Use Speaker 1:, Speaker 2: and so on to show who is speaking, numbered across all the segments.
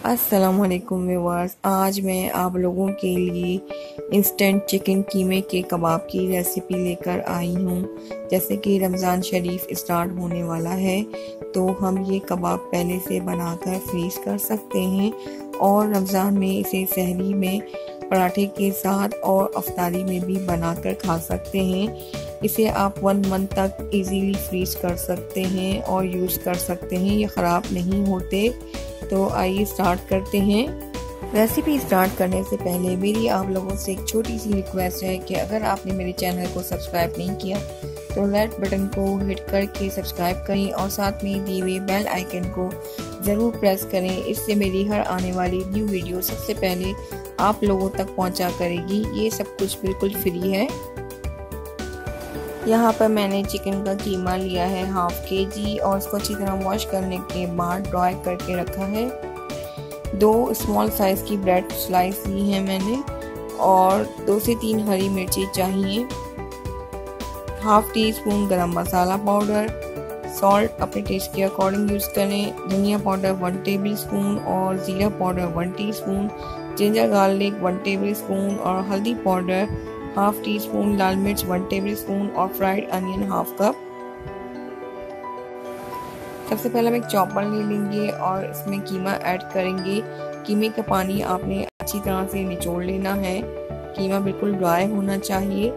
Speaker 1: अस्सलामुअलैकुम व्यूअर्स, आज मैं आप लोगों के लिए इंस्टेंट चिकन कीमे के कबाब की रेसिपी लेकर आई हूँ। जैसे कि रमज़ान शरीफ स्टार्ट होने वाला है तो हम ये कबाब पहले से बनाकर फ्रीज़ कर सकते हैं और रमज़ान में इसे सहरी में पराठे के साथ और अफ्तारी में भी बनाकर खा सकते हैं। इसे आप 1 मंथ तक इजीली फ्रीज कर सकते हैं और यूज़ कर सकते हैं, ये ख़राब नहीं होते। तो आइए स्टार्ट करते हैं। रेसिपी स्टार्ट करने से पहले मेरी आप लोगों से एक छोटी सी रिक्वेस्ट है कि अगर आपने मेरे चैनल को सब्सक्राइब नहीं किया तो रेड बटन को हिट करके सब्सक्राइब करें और साथ में दिए हुए बेल आइकन को ज़रूर प्रेस करें। इससे मेरी हर आने वाली न्यू वीडियो सबसे पहले आप लोगों तक पहुंचा करेगी। ये सब कुछ बिल्कुल फ्री है। यहाँ पर मैंने चिकन का कीमा लिया है 1/2 kg और इसको अच्छी तरह वॉश करने के बाद ड्राई करके रखा है। 2 स्मॉल साइज़ की ब्रेड स्लाइस ली है मैंने और 2 से 3 हरी मिर्ची चाहिए। 1/2 टीस्पून गरम मसाला पाउडर, सॉल्ट अपने टेस्ट के अकॉर्डिंग यूज़ करें। धनिया पाउडर 1 टेबलस्पून और ज़ीरा powder 1 teaspoon, ginger garlic 1 tablespoon और हल्दी पाउडर 1/2 टीस्पून, लाल मिर्च 1 टेबलस्पून और फ्राइड अनियन 1/2 कप। सबसे पहले हम एक चॉपर ले लेंगे और इसमें कीमा ऐड करेंगे। कीमे का पानी आपने अच्छी तरह से निचोड़ लेना है। कीमा बिल्कुल ड्राई होना चाहिए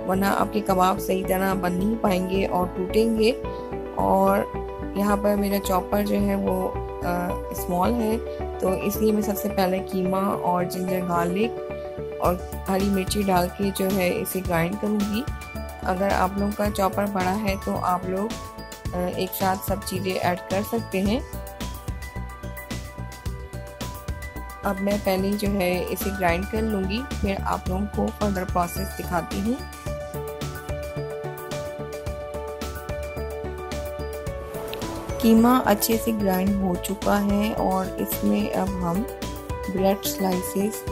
Speaker 1: वरना आपके कबाब सही तरह बन नहीं पाएंगे और टूटेंगे। और यहाँ पर मेरा चॉपर जो है वो स्मॉल है तो इसलिए मैं सबसे पहले कीमा और जिंजर गार्लिक और हरी मिर्ची डाल के जो है इसे ग्राइंड करूँगी। अगर आप लोगों का चॉपर बड़ा है तो आप लोग एक साथ सब चीज़ें ऐड कर सकते हैं। अब मैं पहले जो है इसे ग्राइंड कर लूँगी, फिर आप लोगों को फर्दर प्रोसेस दिखाती हूँ। कीमा अच्छे से ग्राइंड हो चुका है और इसमें अब हम ब्रेड स्लाइसेस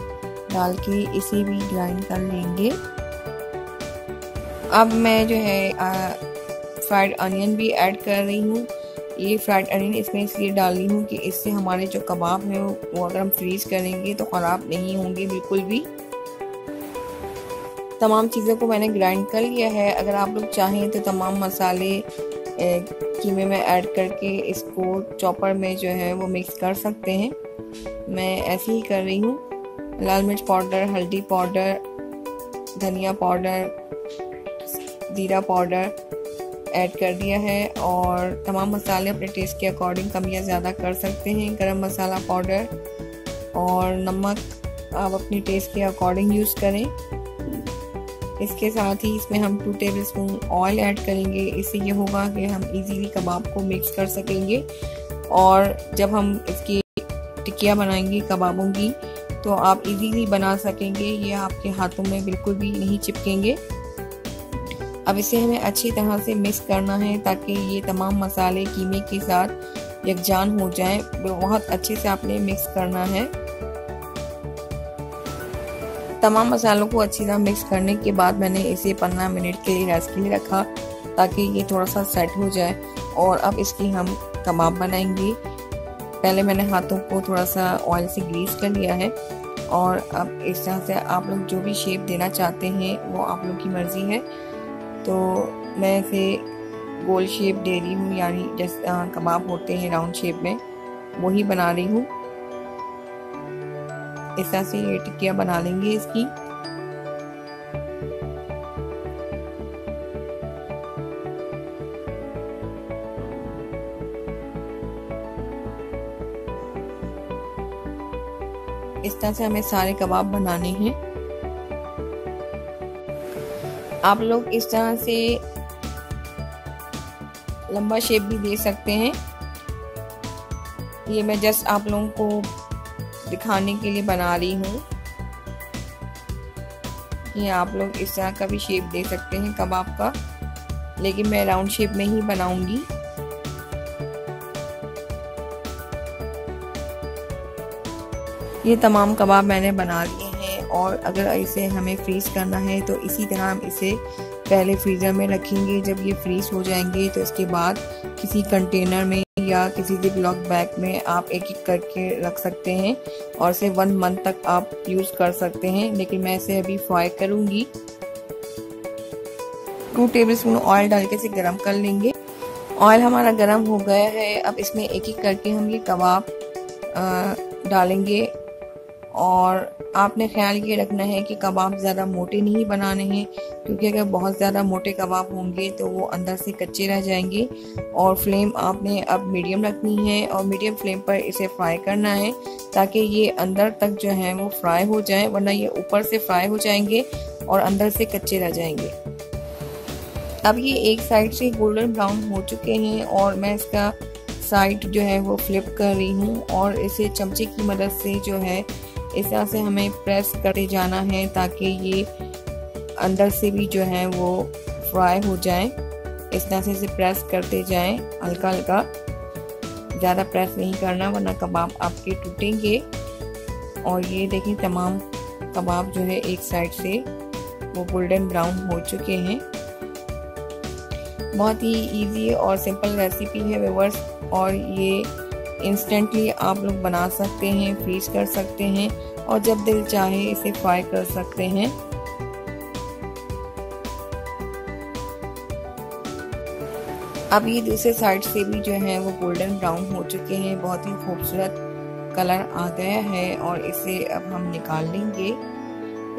Speaker 1: डाल के इसे भी ग्राइंड कर लेंगे। अब मैं जो है फ्राइड अनियन भी ऐड कर रही हूँ। ये फ्राइड अनियन इसमें इसलिए डाल रही हूँ कि इससे हमारे जो कबाब है वो अगर हम फ्रीज करेंगे तो ख़राब नहीं होंगे बिल्कुल भी। तमाम चीज़ों को मैंने ग्राइंड कर लिया है। अगर आप लोग चाहें तो तमाम मसाले कीमे में ऐड करके इसको चॉपर में जो है वो मिक्स कर सकते हैं। मैं ऐसे ही कर रही हूँ। लाल मिर्च पाउडर, हल्दी पाउडर, धनिया पाउडर, ज़ीरा पाउडर ऐड कर दिया है और तमाम मसाले अपने टेस्ट के अकॉर्डिंग कम या ज़्यादा कर सकते हैं। गरम मसाला पाउडर और नमक आप अपनी टेस्ट के अकॉर्डिंग यूज़ करें। इसके साथ ही इसमें हम 2 टेबलस्पून ऑयल ऐड करेंगे। इससे ये होगा कि हम इजीली कबाब को मिक्स कर सकेंगे और जब हम इसकी टिक्कियाँ बनाएंगे कबाबों की तो आप इजीली बना सकेंगे। ये आपके हाथों में बिल्कुल भी नहीं चिपकेंगे। अब इसे हमें अच्छी तरह से मिक्स करना है ताकि ये तमाम मसाले कीमे के साथ यकजान हो जाएं। बहुत अच्छे से आपने मिक्स करना है। तमाम मसालों को अच्छी तरह मिक्स करने के बाद मैंने इसे 15 मिनट के लिए रेस्ट के लिए रखा ताकि ये थोड़ा सा सेट हो जाए। और अब इसकी हम कबाब बनाएंगे। पहले मैंने हाथों को थोड़ा सा ऑयल से ग्रीस कर लिया है और अब इस तरह से आप लोग जो भी शेप देना चाहते हैं वो आप लोग की मर्ज़ी है। तो मैं इसे गोल शेप दे रही हूँ, यानी जैसे कबाब होते हैं राउंड शेप में वही बना रही हूँ। इस तरह से ये टिक्कियाँ बना लेंगे इसकी। इस तरह से हमें सारे कबाब बनाने हैं। आप लोग इस तरह से लंबा शेप भी दे सकते हैं। ये मैं जस्ट आप लोगों को दिखाने के लिए बना रही हूँ। ये आप लोग इस तरह का भी शेप दे सकते हैं कबाब का, लेकिन मैं राउंड शेप में ही बनाऊंगी। ये तमाम कबाब मैंने बना लिए हैं और अगर इसे हमें फ्रीज़ करना है तो इसी तरह हम इसे पहले फ्रीज़र में रखेंगे। जब ये फ्रीज़ हो जाएंगे तो इसके बाद किसी कंटेनर में या किसी ज़िप-लॉक बैग में आप एक एक करके रख सकते हैं और इसे 1 मंथ तक आप यूज़ कर सकते हैं। लेकिन मैं इसे अभी फ्राई करूँगी। 2 टेबलस्पून ऑयल डाल के इसे गर्म कर लेंगे। ऑयल हमारा गर्म हो गया है। अब इसमें एक एक करके हम ये कबाब डालेंगे और आपने ख्याल ये रखना है कि कबाब ज़्यादा मोटे नहीं बनाने हैं, क्योंकि अगर बहुत ज़्यादा मोटे कबाब होंगे तो वो अंदर से कच्चे रह जाएंगे। और फ्लेम आपने अब मीडियम रखनी है और मीडियम फ्लेम पर इसे फ्राई करना है ताकि ये अंदर तक जो है वो फ्राई हो जाए, वरना ये ऊपर से फ्राई हो जाएंगे और अंदर से कच्चे रह जाएंगे। अब ये एक साइड से गोल्डन ब्राउन हो चुके हैं और मैं इसका साइड जो है वो फ्लिप कर रही हूँ और इसे चमचे की मदद से जो है इस तरह से हमें प्रेस करते जाना है ताकि ये अंदर से भी जो है वो फ्राई हो जाए। इस तरह से इसे प्रेस करते जाएं, हल्का हल्का, ज़्यादा प्रेस नहीं करना वरना कबाब आपके टूटेंगे। और ये देखिए तमाम कबाब जो है एक साइड से वो गोल्डन ब्राउन हो चुके हैं। बहुत ही इजी और सिंपल रेसिपी है व्यूअर्स, और ये इंस्टेंटली आप लोग बना सकते हैं, फ्रीज कर सकते हैं और जब दिल चाहे इसे फ्राई कर सकते हैं। अब ये दूसरे साइड से भी जो है वो गोल्डन ब्राउन हो चुके हैं, बहुत ही खूबसूरत कलर आ गया है और इसे अब हम निकाल लेंगे।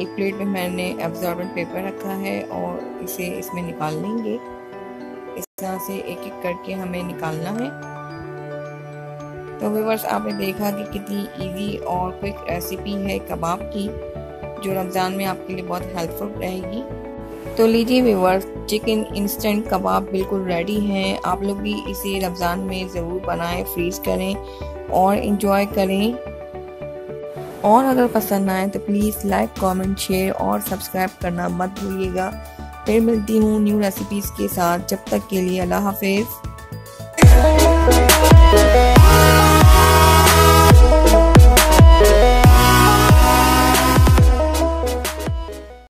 Speaker 1: एक प्लेट में मैंने एब्जॉर्बेंट पेपर रखा है और इसे इसमें निकाल लेंगे। इस तरह से एक एक करके हमें निकालना है। तो व्यूअर्स, आपने देखा कि कितनी इजी और क्विक रेसिपी है कबाब की, जो रमज़ान में आपके लिए बहुत हेल्पफुल रहेगी। तो लीजिए व्यूअर्स, चिकन इंस्टेंट कबाब बिल्कुल रेडी हैं। आप लोग भी इसे रमज़ान में ज़रूर बनाएं, फ्रीज करें और इंजॉय करें। और अगर पसंद आए तो प्लीज़ लाइक, कमेंट, शेयर और सब्सक्राइब करना मत भूलिएगा। फिर मिलती हूँ न्यू रेसिपीज़ के साथ। जब तक के लिए अल्लाह हाफिज़।